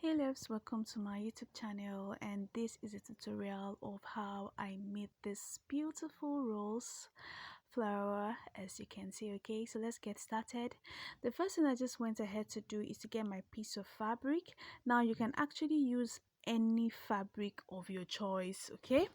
Hey loves, welcome to my YouTube channel, and this is a tutorial of how I made this beautiful rose flower, as you can see. Okay, so let's get started. The first thing I just went ahead to do is to get my piece of fabric. Now you can actually use any fabric of your choice. Okay,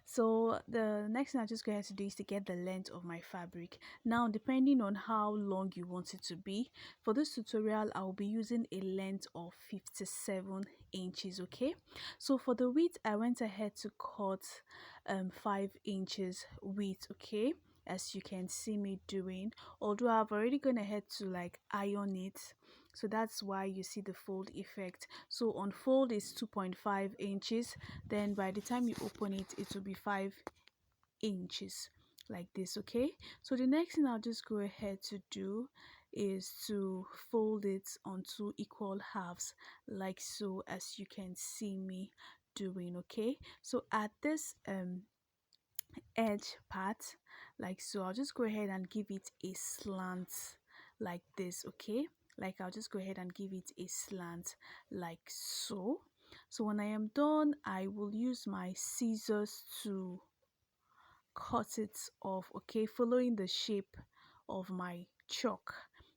so the next thing I just go ahead to do is to get the length of my fabric. Now, depending on how long you want it to be, for this tutorial I will be using a length of 57 inches. Okay, so for the width I went ahead to cut 5 inches width. Okay, as you can see me doing, although I've already gone ahead to like iron it, so that's why you see the fold effect. So on fold is 2.5 inches, then by the time you open it, it will be 5 inches like this. Okay, so the next thing I'll just go ahead to do is to fold it on two equal halves, like so, as you can see me doing. Okay, so at this edge part, like so, I'll just go ahead and give it a slant like this. Okay, like I'll just go ahead and give it a slant like so. So when I am done, I will use my scissors to cut it off. Okay, following the shape of my chalk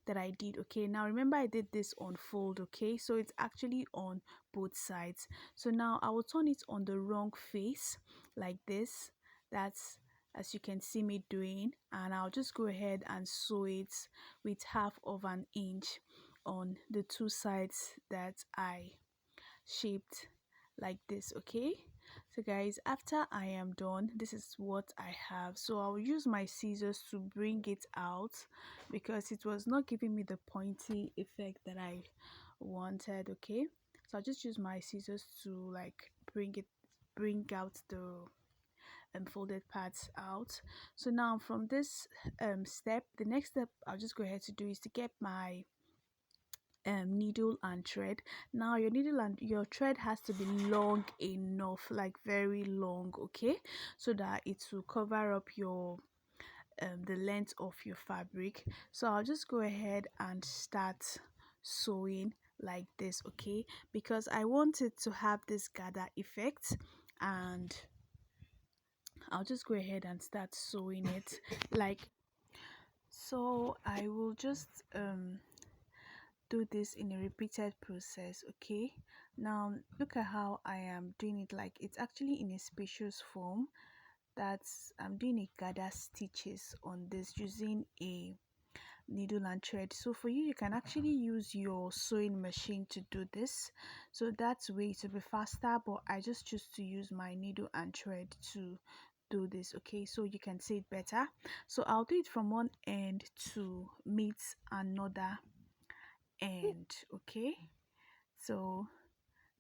that I did. Okay, now remember I did this on fold. Okay, so it's actually on both sides. So now I will turn it on the wrong face like this. That's as you can see me doing, and I'll just go ahead and sew it with 1/2 inch on the two sides that I shaped like this. Okay, so guys, after I am done, this is what I have. So I'll use my scissors to bring it out because it was not giving me the pointy effect that I wanted. Okay, so I'll just use my scissors to like bring out the folded parts out. So now from this step, the next step I'll just go ahead to do is to get my needle and thread. Now your needle and your thread has to be long enough, like very long. Okay, so that it will cover up your the length of your fabric. So I'll just go ahead and start sewing like this. Okay, because I want it to have this gather effect, and I'll just go ahead and start sewing it like so. I will just do this in a repeated process. Okay, now look at how I am doing it. Like it's actually in a spacious form. That's I'm doing a gather stitches on this using a needle and thread. So for you, you can actually use your sewing machine to do this, so that's way it will be faster, but I just choose to use my needle and thread to do this. Okay, so you can see it better. So I'll do it from one end to meet another end. Okay, so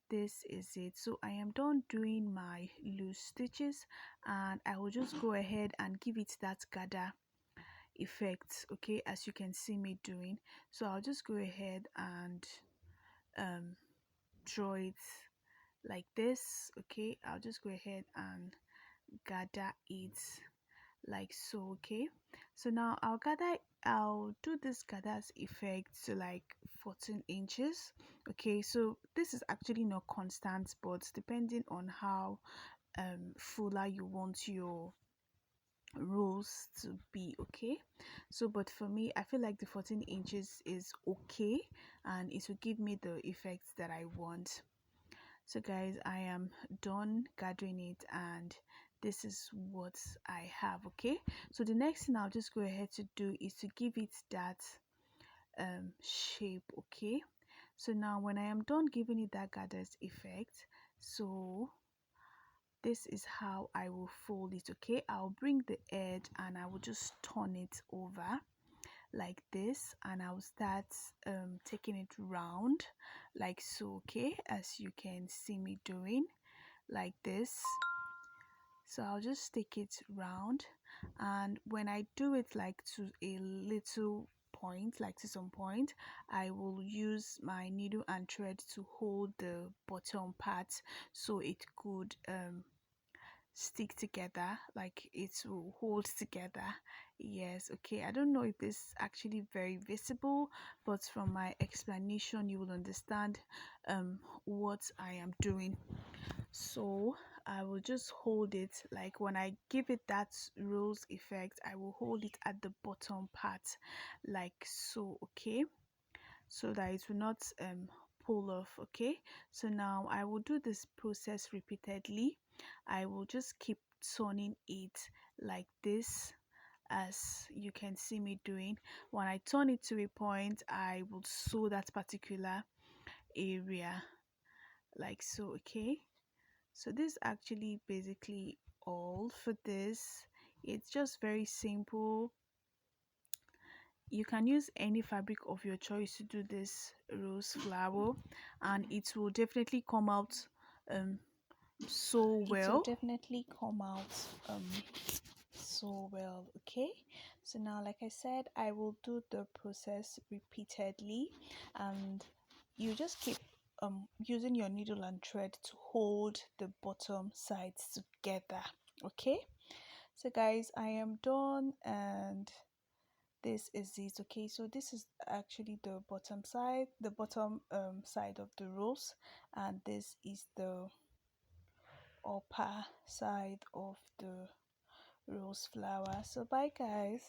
this is it. So I am done doing my loose stitches, and I will just go ahead and give it that gather effect. Okay, as you can see me doing. So I'll just go ahead and um draw it like this. Okay, I'll just go ahead and gather it like so. Okay, so now I'll do this gathers effect to like 14 inches. Okay, so this is actually not constant, but depending on how fuller you want your rolls to be. Okay, so but for me, I feel like the 14 inches is okay, and it will give me the effects that I want. So guys, I am done gathering it, and this is what I have. Okay, so the next thing I'll just go ahead to do is to give it that shape. Okay, so now when I am done giving it that gathers effect, so this is how I will fold it. Okay, I'll bring the edge and I will just turn it over like this, and I'll start taking it round like so. Okay, as you can see me doing like this. So I'll just take it round, and when I do it like to a little point, like to some point, I will use my needle and thread to hold the bottom part so it could stick together, like it will hold together. Yes, okay, I don't know if this is actually very visible, but from my explanation you will understand what I am doing. So I will just hold it, like when I give it that rose effect, I will hold it at the bottom part, like so, okay, so that it will not pull off. Okay, so now I will do this process repeatedly. I will just keep turning it like this, as you can see me doing. When I turn it to a point, I will sew that particular area, like so. Okay, so this actually basically all for this. It's just very simple. You can use any fabric of your choice to do this rose flower, and it will definitely come out um so It will well. definitely come out um so well. Okay, so now, like I said, I will do the process repeatedly, and you just keep using your needle and thread to hold the bottom sides together. Okay, so guys, I am done, and this is it. Okay, so this is actually the bottom side, the bottom side of the rose, and this is the upper side of the rose flower. So bye guys.